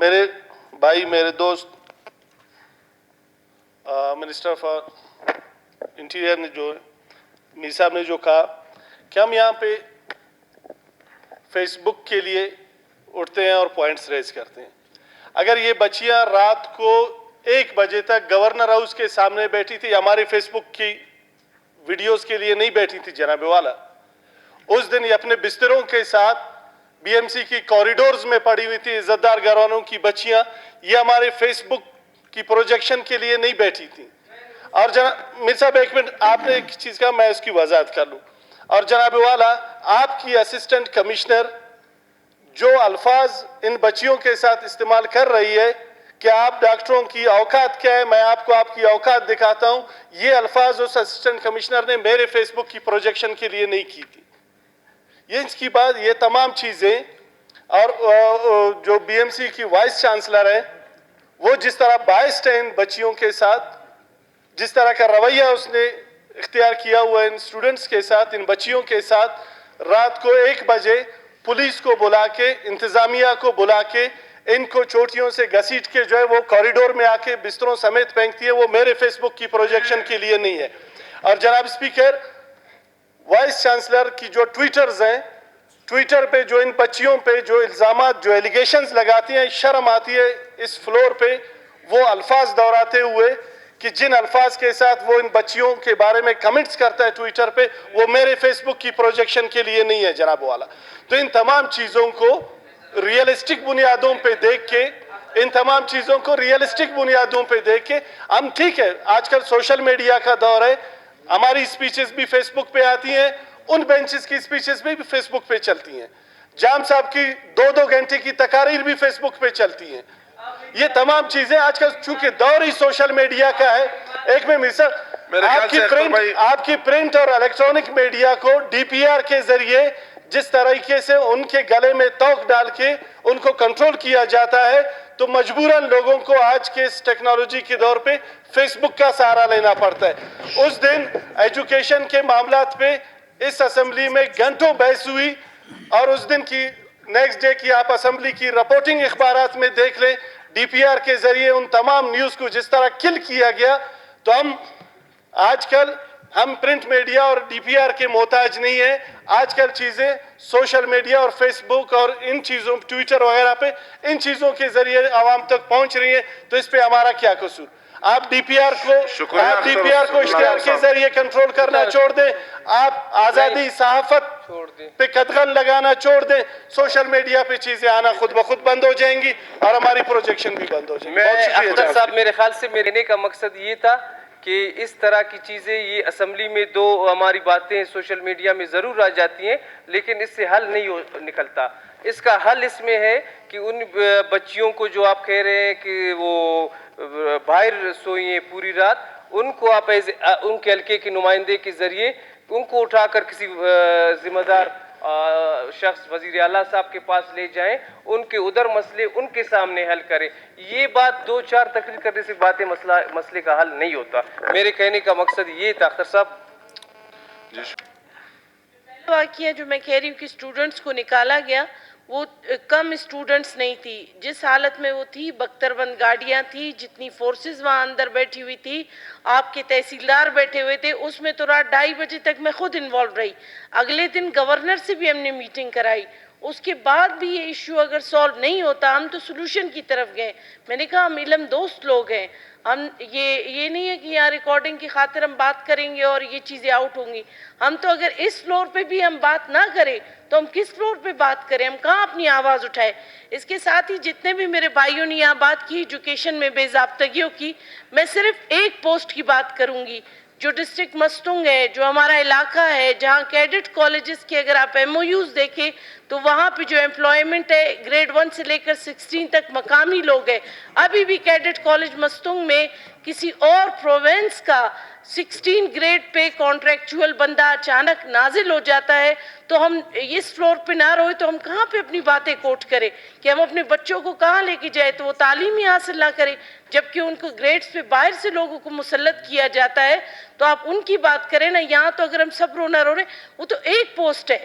میرے بھائی میرے دوست منسٹر فار انٹیریئر نے جو میر صاحب نے جو کہا کہ ہم یہاں پہ فیس بک کے لیے اٹھتے ہیں اور پوائنٹس ریز کرتے ہیں. اگر یہ بچیاں رات کو 1 بجے تک گورنر ہاؤس کے سامنے بیٹھی تھی, ہمارے فیس بک کی ویڈیوز کے لیے نہیں بیٹھی تھی جناب والا, اس دن یہ اپنے بستروں کے ساتھ بی ایم سی کی کوریڈورز میں پڑی ہوئی تھی. عزت دار گھرانوں کی بچیاں یہ ہمارے فیس بک کی پروجیکشن کے لیے نہیں بیٹھی تھیں. اور جناب میر صاحب ایک منٹ, آپ نے ایک چیز کہا, میں اس کی وضاحت کر لوں. اور جناب والا, آپ کی اسسٹنٹ کمشنر جو الفاظ ان بچیوں کے ساتھ استعمال کر رہی ہے کہ آپ ڈاکٹروں کی اوقات کیا ہے, میں آپ کو آپ کی اوقات دکھاتا ہوں, یہ الفاظ اس اسسٹنٹ کمشنر نے میرے فیس بک کی پروجیکشن کے لیے نہیں کی تھی. یہ اس کی بات, یہ تمام چیزیں, اور جو بی ایم سی کی وائس چانسلر ہے وہ جس طرح باعث ہے ان بچیوں کے ساتھ, جس طرح کا رویہ اس نے اختیار کیا ہوا ہے ان اسٹوڈنٹس کے ساتھ, ان بچیوں کے ساتھ, رات کو 1 بجے پولیس کو بلا کے, انتظامیہ کو بلا کے, ان کو چوٹیوں سے گھسیٹ کے جو ہے وہ کوریڈور میں آ کے بستروں سمیت پھینکتی ہے, وہ میرے فیس بک کی پروجیکشن کے لیے نہیں ہے. اور جناب اسپیکر, وائس چانسلر کی جو ٹویٹرز ہیں, ٹویٹر پہ جو ان بچیوں پہ جو الزامات, جو ایلیگیشنز لگاتی ہیں, شرم آتی ہے اس فلور پہ وہ الفاظ دہراتے ہوئے کہ جن الفاظ کے ساتھ وہ ان بچیوں کے بارے میں کمنٹس کرتا ہے ٹویٹر پہ, وہ میرے فیس بک کی پروجیکشن کے لیے نہیں ہے جناب والا. تو ان تمام چیزوں کو ریئلسٹک بنیادوں پہ دیکھ کے, ان تمام چیزوں کو ریئلسٹک بنیادوں پہ دیکھ کے ہم, ٹھیک ہے آج کل سوشل میڈیا کا دور ہے, ہماری سپیچز بھی فیس بک پہ آتی ہیں, ان بینچز کی سپیچز بھی فیس بک پہ چلتی ہیں, جام صاحب کی 2-2 گھنٹے کی تقاریر بھی فیس بک پہ چلتی ہیں. یہ تمام چیزیں آج کل چونکہ دور ہی سوشل میڈیا کا ہے. ایک میں مصر, آپ کی پرنٹ اور الیکٹرانک میڈیا کو ڈی پی آر کے ذریعے جس طریقے سے ان کے گلے میں توق ڈال کے ان کو کنٹرول کیا جاتا ہے, تو مجبوراً لوگوں کو آج کے اس ٹیکنالوجی کے دور پہ فیس بک کا سہارا لینا پڑتا ہے. اس دن ایجوکیشن کے معاملات پہ اس اسمبلی میں گھنٹوں بحث ہوئی, اور اس دن کی نیکسٹ ڈے کی آپ اسمبلی کی رپورٹنگ اخبارات میں دیکھ لیں, ڈی پی آر کے ذریعے ان تمام نیوز کو جس طرح کل کیا گیا. تو ہم آج کل ہم پرنٹ میڈیا اور ڈی پی آر کے محتاج نہیں ہیں. آج کل چیزیں سوشل میڈیا اور فیس بک اور ان چیزوں, ٹویٹر وغیرہ پہ ان چیزوں کے ذریعے عوام تک پہنچ رہی ہیں, تو اس پہ ہمارا کیا قصور. آپ ڈی پی آر کو اشتہار کے ذریعے کنٹرول کرنا چھوڑ دیں, آپ آزادی صحافت پہ قدغن لگانا چھوڑ دیں, سوشل میڈیا پہ چیزیں آنا خود بخود بند ہو جائیں گی اور ہماری پروجیکشن بھی بند ہو جائیں گی. اختر صاحب, میرے خیال سے میرے کا مقصد یہ تھا کہ اس طرح کی چیزیں یہ اسمبلی میں دو ہماری باتیں سوشل میڈیا میں ضرور آ جاتی ہیں, لیکن اس سے حل نہیں نکلتا. اس کا حل اس میں ہے کہ ان بچیوں کو جو آپ کہہ رہے ہیں کہ وہ باہر سوئی ہیں پوری رات, ان کو آپ ان کے حلقے کے نمائندے کے ذریعے ان کو اٹھا کر کسی ذمہ دار شخص وزیر اعلیٰ صاحب کے پاس لے جائیں, ان کے ادھر مسئلے ان کے سامنے حل کریں. یہ بات 2-4 تقریر کرنے سے باتیں مسئلے کا حل نہیں ہوتا. میرے کہنے کا مقصد یہ تھا. اختر صاحب, واقعہ جو میں کہہ رہی ہوں کہ اسٹوڈنٹس کو نکالا گیا, وہ کم اسٹوڈنٹس نہیں تھی. جس حالت میں وہ تھی, بختر بند گاڑیاں تھی, جتنی فورسز وہاں اندر بیٹھی ہوئی تھی, آپ کے تحصیلدار بیٹھے ہوئے تھے, اس میں تو رات 2:30 بجے تک میں خود انوالو رہی. اگلے دن گورنر سے بھی ہم نے میٹنگ کرائی. اس کے بعد بھی یہ ایشو اگر سالو نہیں ہوتا, ہم تو سلوشن کی طرف گئے. میں نے کہا ہم علم دوست لوگ ہیں, ہم یہ نہیں ہے کہ یہاں ریکارڈنگ کی خاطر ہم بات کریں گے اور یہ چیزیں آؤٹ ہوں گی. ہم تو اگر اس فلور پہ بھی ہم بات نہ کریں تو ہم کس فلور پہ بات کریں, ہم کہاں اپنی آواز اٹھائے. اس کے ساتھ ہی جتنے بھی میرے بھائیوں نے یہاں بات کی ایجوکیشن میں بے ضابطگیوں کی, میں صرف ایک پوسٹ کی بات کروں گی جو ڈسٹرکٹ مستنگ ہے, جو ہمارا علاقہ ہے, جہاں کیڈٹ کالجز کے اگر آپ ایم او یوز دیکھیں تو وہاں پہ جو امپلائمنٹ ہے گریڈ 1 سے لے کر 16 تک مقامی لوگ ہیں. ابھی بھی کیڈٹ کالج مستنگ میں کسی اور پروونس کا 16 گریڈ پہ کانٹریکچول بندہ اچانک نازل ہو جاتا ہے, تو ہم اس فلور پہ نہ روئے تو ہم کہاں پہ اپنی باتیں کوٹ کریں کہ ہم اپنے بچوں کو کہاں لے کے جائے تو وہ تعلیم ہی حاصل نہ کریں, جبکہ ان کو گریڈز پہ باہر سے لوگوں کو مسلط کیا جاتا ہے. تو آپ ان کی بات کریں نا. یہاں تو اگر ہم سب رونا رو رہے, وہ تو ایک پوسٹ ہے.